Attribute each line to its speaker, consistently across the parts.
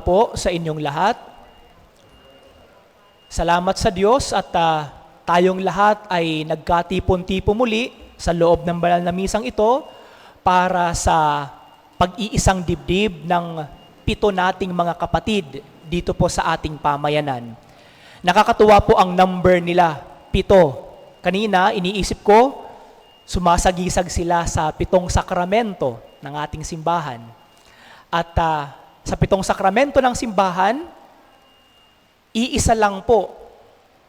Speaker 1: Po sa inyong lahat. Salamat sa Diyos at tayong lahat ay nagkatipon-tipo muli sa loob ng banal na misang ito para sa pag-iisang dibdib ng 7 nating mga kapatid dito po sa ating pamayanan. Nakakatuwa po ang number nila, 7. Kanina, iniisip ko, sumasagisag sila sa 7 sakramento ng ating simbahan. At sa 7 sakramento ng simbahan, iisa lang po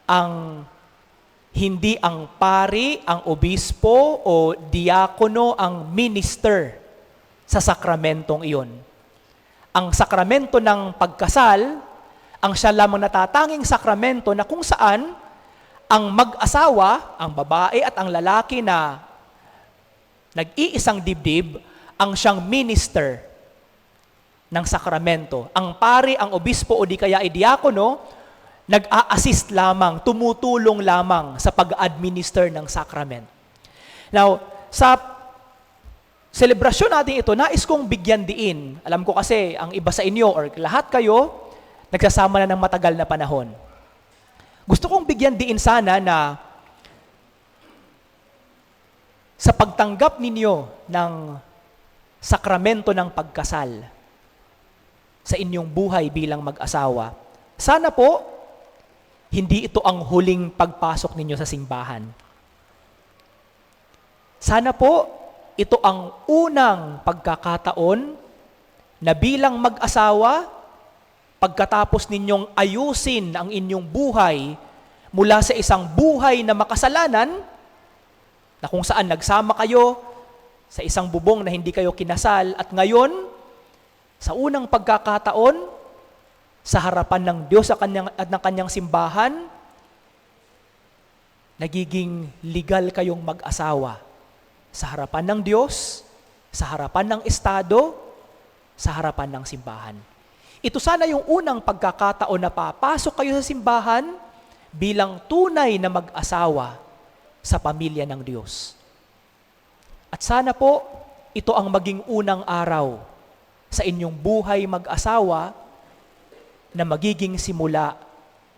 Speaker 1: ang hindi ang pari, ang obispo o diakono ang minister sa sakramentong iyon. Ang sakramento ng pagkasal, ang siya lamang natatanging sakramento na kung saan ang mag-asawa, ang babae at ang lalaki na nag-iisang dibdib, ang siyang minister ng sakramento. Ang pari, ang obispo o di kaya ay diakono, nag-a-assist lamang, tumutulong lamang sa pag-administer ng sacrament. Now, sa selebrasyon natin ito, nais kong bigyan diin. Alam ko kasi, ang iba sa inyo or lahat kayo, nagsasama na ng matagal na panahon. Gusto kong bigyan diin sana na sa pagtanggap ninyo ng sakramento ng pagkasal, sa inyong buhay bilang mag-asawa. Sana po, hindi ito ang huling pagpasok ninyo sa simbahan. Sana po, ito ang unang pagkakataon na bilang mag-asawa, pagkatapos ninyong ayusin ang inyong buhay mula sa isang buhay na makasalanan, na kung saan nagsama kayo sa isang bubong na hindi kayo kinasal at ngayon, sa unang pagkakataon, sa harapan ng Diyos at ng kanyang simbahan, nagiging legal kayong mag-asawa sa harapan ng Diyos, sa harapan ng Estado, sa harapan ng simbahan. Ito sana yung unang pagkakataon na papasok kayo sa simbahan bilang tunay na mag-asawa sa pamilya ng Diyos. At sana po, ito ang maging unang araw sa inyong buhay mag-asawa na magiging simula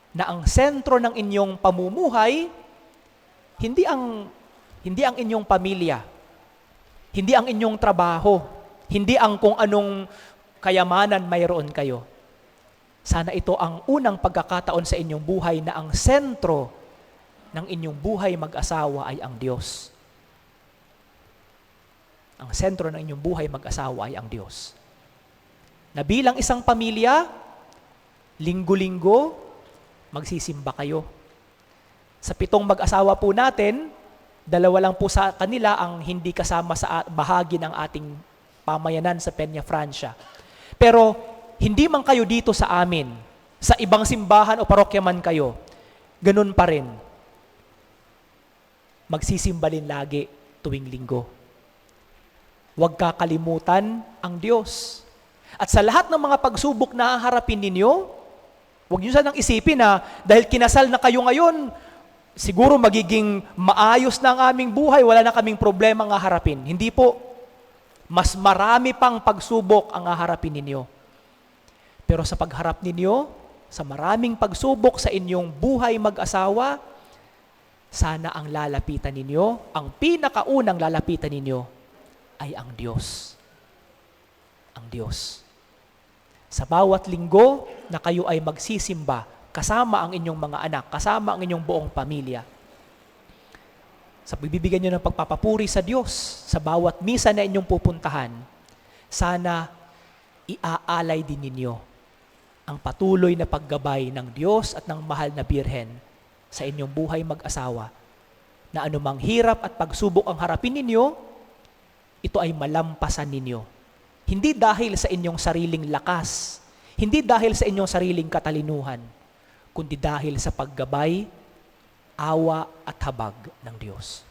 Speaker 1: na ang sentro ng inyong pamumuhay hindi ang inyong pamilya, hindi ang inyong trabaho, hindi ang kung anong kayamanan mayroon kayo. Sana ito ang unang pagkakataon sa inyong buhay na ang sentro ng inyong buhay mag-asawa ay ang Diyos. Ang sentro ng inyong buhay mag-asawa ay ang Diyos. Na bilang isang pamilya, linggo-linggo, magsisimba kayo. Sa 7 mag-asawa po natin, 2 lang po sa kanila ang hindi kasama sa bahagi ng ating pamayanan sa Peña Francia. Pero hindi man kayo dito sa amin, sa ibang simbahan o parokya man kayo, ganun pa rin. Magsisimba din lagi tuwing linggo. Huwag kakalimutan ang Diyos. At sa lahat ng mga pagsubok na haharapin ninyo, huwag niyo sanang isipin na dahil kinasal na kayo ngayon, siguro magiging maayos na ang aming buhay, wala na kaming problema ang haharapin. Hindi po. Mas marami pang pagsubok ang haharapin ninyo. Pero sa pagharap ninyo, sa maraming pagsubok sa inyong buhay mag-asawa, sana ang lalapitan ninyo, ang pinakaunang lalapitan ninyo, ay ang Diyos. Ang Diyos. Sa bawat linggo na kayo ay magsisimba, kasama ang inyong mga anak, kasama ang inyong buong pamilya. Sa bibigyan nyo ng pagpapapuri sa Diyos, sa bawat misa na inyong pupuntahan, sana iaalay din ninyo ang patuloy na paggabay ng Diyos at ng mahal na Birhen sa inyong buhay mag-asawa, na anumang hirap at pagsubok ang harapin ninyo, ito ay malampasan ninyo. Hindi dahil sa inyong sariling lakas, hindi dahil sa inyong sariling katalinuhan, kundi dahil sa paggabay, awa at habag ng Diyos.